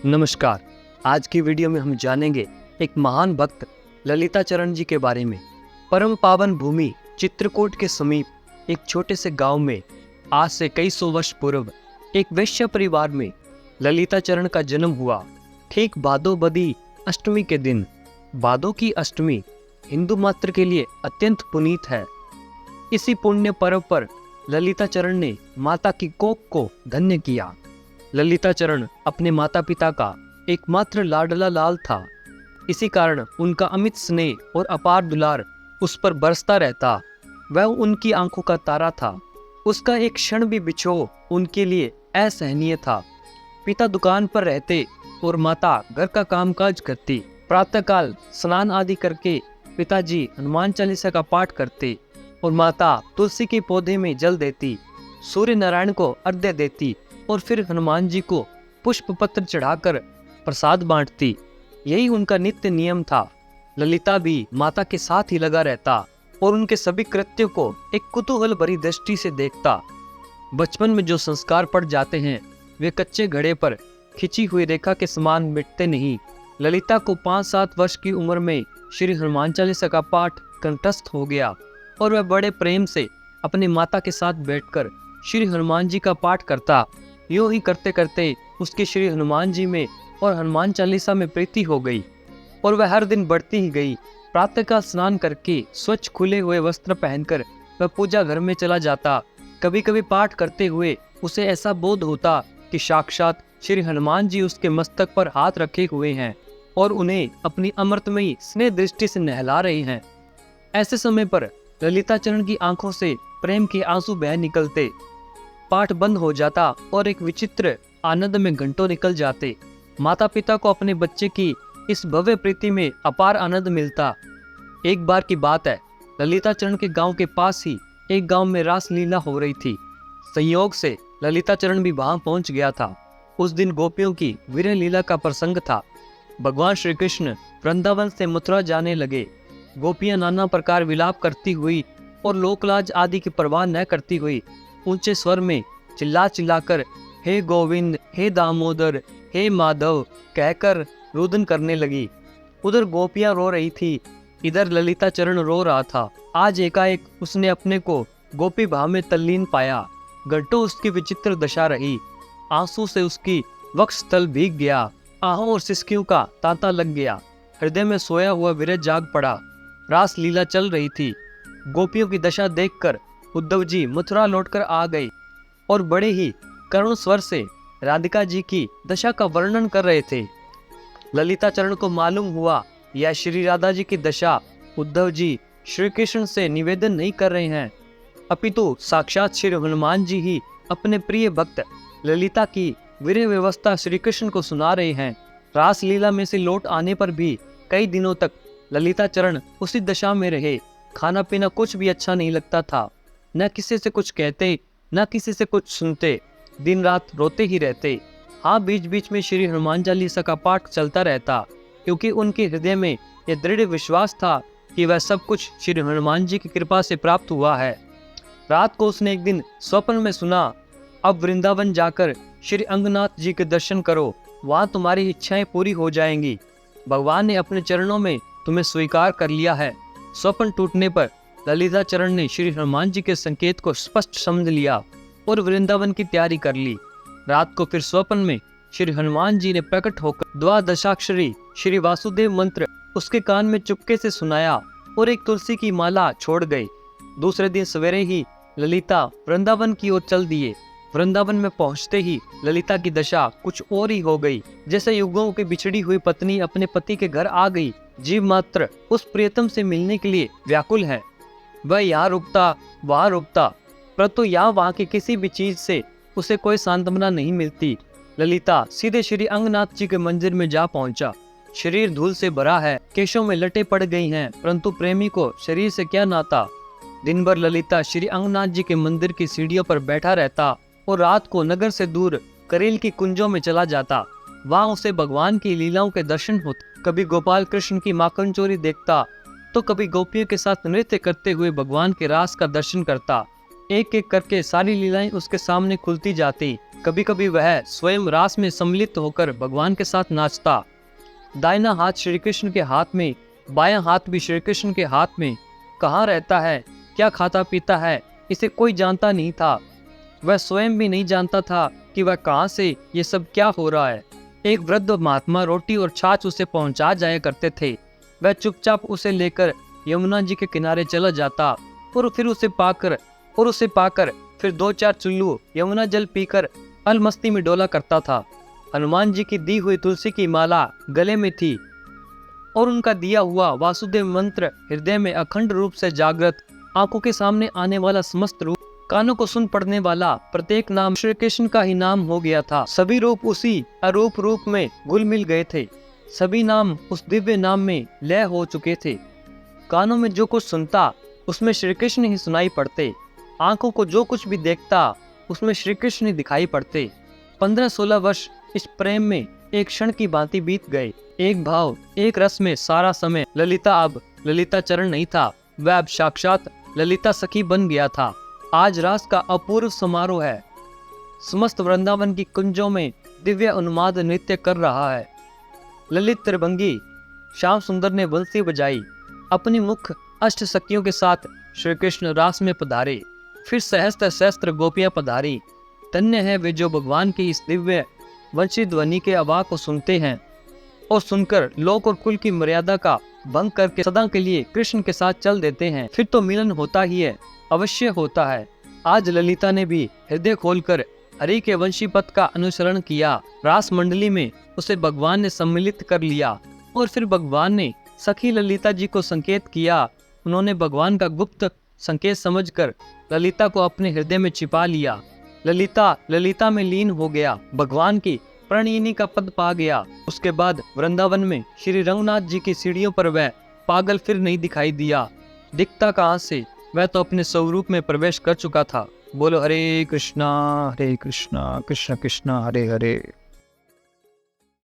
नमस्कार। आज की वीडियो में हम जानेंगे एक महान भक्त ललिताचरण जी के बारे में। परम पावन भूमि चित्रकूट के समीप एक छोटे से गांव में आज से कई सौ वर्ष पूर्व एक वैश्य परिवार में ललिताचरण का जन्म हुआ। ठीक भादो बदी अष्टमी के दिन। भादो की अष्टमी हिंदू मात्र के लिए अत्यंत पुनीत है। इसी पुण्य पर्व पर ललिताचरण ने माता की कोख को धन्य किया। ललिताचरण अपने माता पिता का एकमात्र लाडला लाल था। इसी कारण उनका अमित स्नेह और अपार दुलार उस पर बरसता रहता। वह उनकी आंखों का तारा था। उसका एक क्षण भी बिछोह उनके लिए असहनीय था। पिता दुकान पर रहते और माता घर का कामकाज करती। प्रातःकाल स्नान आदि करके पिताजी हनुमान चालीसा का पाठ करते और माता तुलसी के पौधे में जल देती, सूर्य नारायण को अर्घ्य देती और फिर हनुमान जी को पुष्प पत्र चढ़ाकर प्रसाद बांटती। यही उनका नित्य नियम था। ललिता भी माता के साथ ही लगा रहता और उनके सभी कृत्यों को एक कुतूहल भरी दृष्टि से देखता। बचपन में जो संस्कार पड़ जाते हैं वे कच्चे घड़े पर खिंची हुई रेखा के समान मिटते नहीं। ललिता को 5-7 वर्ष की उम्र में श्री हनुमान चालीसा का पाठ कंठस्थ हो गया और वह बड़े प्रेम से अपनी माता के साथ बैठकर श्री हनुमान जी का पाठ करता। यूं ही करते करते उसकी श्री हनुमान जी में और हनुमान चालीसा में प्रीति हो गई और वह हर दिन बढ़ती ही गई। प्रातः का स्नान करके स्वच्छ खुले हुए वस्त्र पहनकर वह पूजा घर में चला जाता। कभी कभी पाठ करते हुए उसे ऐसा बोध होता कि साक्षात श्री हनुमान जी उसके मस्तक पर हाथ रखे हुए हैं और उन्हें अपनी अमृतमयी स्नेह दृष्टि से नहला रहे हैं। ऐसे समय पर ललिताचरण की आंखों से प्रेम के आंसू बह निकलते। पाठ बंद हो जाता और एक विचित्र आनंद में घंटों निकल जाते। माता पिता को अपने बच्चे की इस भव्य प्रीति में अपार आनंद मिलता। एक बार की बात है, ललिताचरण के गांव के पास ही एक गांव में रास लीला हो रही थी। संयोग से ललिताचरण भी वहां पहुंच गया था। उस दिन गोपियों की वीर लीला का प्रसंग था। भगवान श्री कृष्ण वृंदावन से मथुरा जाने लगे। गोपियां नाना प्रकार विलाप करती हुई और लोकलाज आदि की परवाह न करती हुई ऊंचे स्वर में चिल्ला चिल्लाकर हे गोविंद, हे दामोदर, हे माधव कहकर रुदन करने लगी। उधर गोपियां रो रही थी, इधर ललिताचरण रो रहा था। आज एकाएक उसने अपने को गोपी भाव में तल्लीन पाया। घंटों उसकी विचित्र दशा रही। आंसू से उसकी वक्षस्थल भीग गया। आहों और सिसकियों का तांता लग गया। हृदय में सोया हुआ विरह जाग पड़ा। रास लीला चल रही थी। गोपियों की दशा देखकर उद्धव जी मथुरा लौटकर आ गए और बड़े ही करुण स्वर से राधिका जी की दशा का वर्णन कर रहे थे। ललिताचरण को मालूम हुआ यह श्री राधा जी की दशा उद्धव जी श्री कृष्ण से निवेदन नहीं कर रहे हैं, अपितु साक्षात श्री हनुमान जी ही अपने प्रिय भक्त ललिता की वीर व्यवस्था श्री कृष्ण को सुना रहे हैं। रास लीला में से लौट आने पर भी कई दिनों तक ललिताचरण उसी दशा में रहे। खाना पीना कुछ भी अच्छा नहीं लगता था। न किसी से कुछ कहते, न किसी से कुछ सुनते। दिन रात रोते ही रहते। हाँ, बीच बीच में श्री हनुमान चालीसा का पाठ चलता रहता, क्योंकि उनके हृदय में यह दृढ़ विश्वास था कि वह सब कुछ श्री हनुमान जी की कृपा से प्राप्त हुआ है। रात को उसने एक दिन स्वप्न में सुना, अब वृंदावन जाकर श्री अंगनाथ जी के दर्शन करो, वहाँ तुम्हारी इच्छाएं पूरी हो जाएंगी। भगवान ने अपने चरणों में तुम्हें स्वीकार कर लिया है। स्वप्न टूटने पर ललिताचरण ने श्री हनुमान जी के संकेत को स्पष्ट समझ लिया और वृंदावन की तैयारी कर ली। रात को फिर स्वप्न में श्री हनुमान जी ने प्रकट होकर द्वादशाक्षरी श्री वासुदेव मंत्र उसके कान में चुपके से सुनाया और एक तुलसी की माला छोड़ गए। दूसरे दिन सवेरे ही ललिता वृंदावन की ओर चल दिए। वृंदावन में पहुंचते ही ललिता की दशा कुछ और ही हो गई। जैसे युगों की बिछड़ी हुई पत्नी अपने पति के घर आ गई। जीव मात्र उस प्रियतम से मिलने के लिए व्याकुल है। वह यहाँ रुकता, वहाँ रुकता, परंतु यहाँ वहाँ की किसी भी चीज से उसे कोई सांत्वना नहीं मिलती। ललिता सीधे श्री अंगनाथ जी के मंदिर में जा पहुंचा। शरीर धूल से भरा है, केशों में लटे पड़ गई हैं, परंतु प्रेमी को शरीर से क्या नाता। दिन भर ललिता श्री अंगनाथ जी के मंदिर की सीढ़ियों पर बैठा रहता और रात को नगर से दूर करेल की कुंजों में चला जाता। वहाँ उसे भगवान की लीलाओं के दर्शन होते। कभी गोपाल कृष्ण की माखन चोरी देखता तो कभी गोपियों के साथ नृत्य करते हुए भगवान के रास का दर्शन करता। एक एक करके सारी लीलाएं उसके सामने खुलती जाती। कभी कभी वह स्वयं रास में सम्मिलित होकर भगवान के साथ नाचता। दाहिना हाथ श्री कृष्ण के हाथ में, बायां हाथ भी श्री कृष्ण के हाथ में। कहाँ रहता है, क्या खाता पीता है, इसे कोई जानता नहीं था। वह स्वयं भी नहीं जानता था कि वह कहाँ से ये सब क्या हो रहा है। एक वृद्ध महात्मा रोटी और छाछ उसे पहुंचा जाया करते थे। वह चुपचाप उसे लेकर यमुना जी के किनारे चला जाता और फिर उसे पाकर फिर 2-4 चुल्लू यमुना जल पीकर अलमस्ती में डोला करता था। हनुमान जी की दी हुई तुलसी की माला गले में थी और उनका दिया हुआ वासुदेव मंत्र हृदय में अखंड रूप से जागृत। आंखों के सामने आने वाला समस्त रूप, कानों को सुन पड़ने वाला प्रत्येक नाम श्री कृष्ण का ही नाम हो गया था। सभी रूप उसी अरूप रूप में घुल मिल गए थे। सभी नाम उस दिव्य नाम में लय हो चुके थे। कानों में जो कुछ सुनता उसमें श्री कृष्ण ही सुनाई पड़ते। आंखों को जो कुछ भी देखता उसमें श्री कृष्ण ही दिखाई पड़ते। 15-16 वर्ष इस प्रेम में एक क्षण की भांति बीत गए। एक भाव, एक रस में सारा समय। ललिता अब ललिता चरण नहीं था, वह अब साक्षात ललिता सखी बन गया था। आज रास का अपूर्व समारोह है। समस्त वृंदावन की कुंजों में दिव्य उन्माद नृत्य कर रहा है। ललित त्रिभंगी श्याम सुंदर ने बंसी बजाई। अपनी मुख अष्ट सखियों के साथ श्री कृष्ण रास में पधारे। फिर सहस्त्र सहस्त्र गोपियां पधारी। धन्य है वे जो भगवान की इस दिव्य वंशी ध्वनि के आवाज को सुनते हैं और सुनकर लोक और कुल की मर्यादा का भंग करके सदा के लिए कृष्ण के साथ चल देते हैं। फिर तो मिलन होता ही है, अवश्य होता है। आज ललिता ने भी हृदय खोलकर हरि के वंशी पथ का अनुसरण किया। रास मंडली में उसे भगवान ने सम्मिलित कर लिया और फिर भगवान ने सखी ललिता जी को संकेत किया। उन्होंने भगवान का गुप्त संकेत समझकर ललिता को अपने हृदय में छिपा लिया। ललिता में लीन हो गया, भगवान की प्रणयिनी का पद पा गया। उसके बाद वृंदावन में श्री रंगनाथ जी की सीढ़ियों पर वह पागल फिर नहीं दिखाई दिया। दिखता कहाँ से, वह तो अपने स्वरूप में प्रवेश कर चुका था। बोलो हरे कृष्णा कृष्ण कृष्ण हरे हरे।